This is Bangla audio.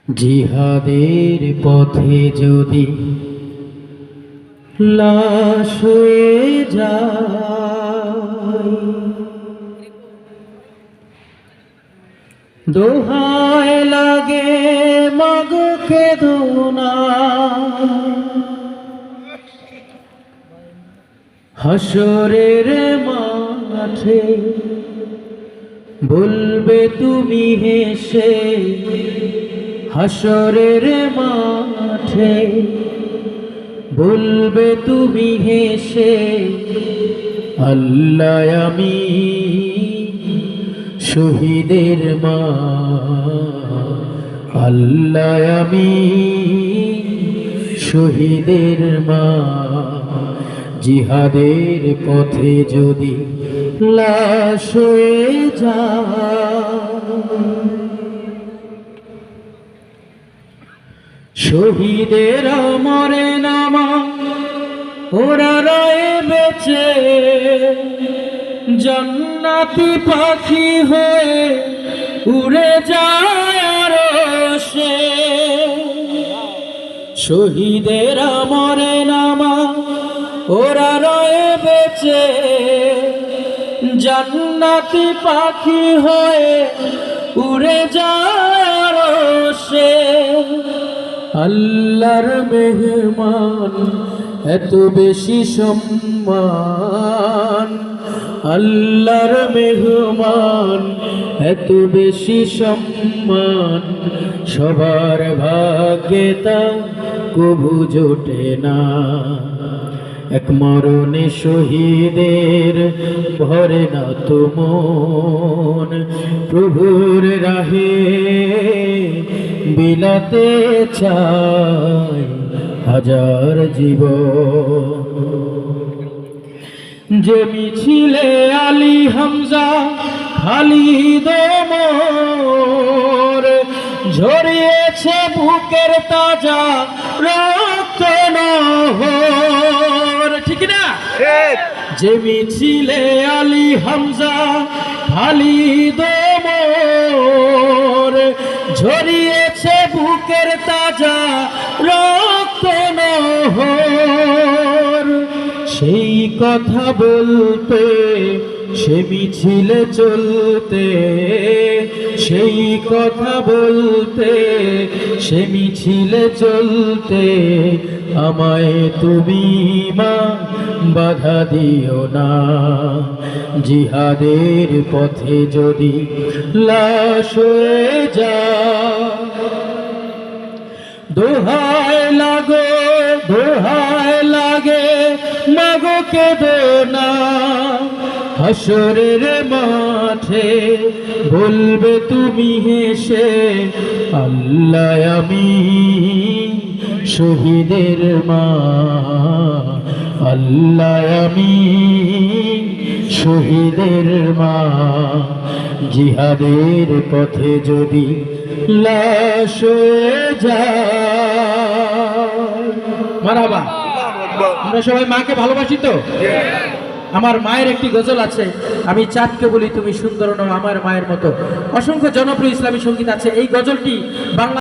জিহাদের পথে যদি লাশ হয়ে যায়, দোহায় লাগে মাগো কেঁদো না, হাসরের মাঠে বলবে তুমি হেসে, হাসরের মাঠে বলবে তুমি হেসে, আল্লাহ আমি শহীদের মা, আল্লাহ আমি শহীদের মা। জিহাদের পথে যদি লাশ হয়ে যায়, শহীদেরা মরে নামা ওরা রয়ে বেঁচে, জান্নাতি পাখি হয়ে উড়ে যায় আরশে। শহীদেরা মরে নামা ওরা রয়ে বেঁচে, জান্নাতি পাখি হয়ে উড়ে যায় আরশে। আল্লাহর মেহমান এত বেশি সম্মান, আল্লাহর মেহমান এত বেশি সম্মান, সবার ভাগ্যে তা কবু জোটে না। এক মরণে শহীদের ভরে না তো মন, প্রভুর রাহে বিলাতে চাই হাজার জীবন। যে মিছিলে আলী হামজা খালিদ ওমর, ঝরিয়েছে বুকের তাজা রক্ত নহর, ঠিক না? যে মিছিলে আলী হামজা খালিদ ওমর, ঝরিয়েছে বুকের তাজা রক্ত নহর, সেই কথা বলতে সে মিছিলে চলতে, সেই কথা বলতে সে মিছিলে চলতে, আমায় তুমি মা বাধা দিও না। জিহাদের পথে যদি লাশ হয়ে যায়, দোহায় লাগে দোহায় লাগে মাগো কেঁদো না, হাসরের মাঠে বলবে তুমি হেসে, আল্লাহ আমি শহীদের মা, আল্লাহ আমি শহীদের মা। জিহাদের পথে যদি লাশ হয়ে যায়। মারহাবা। আমরা সবাই মাকে ভালোবাসি তো। আমার মায়ের একটি গজল আছে, আমি চাঁদকে বলি তুমি সুন্দর নও আমার মায়ের মতো। অসংখ্য জনপ্রিয় ইসলামী সঙ্গীত আছে। এই গজলটি বাংলা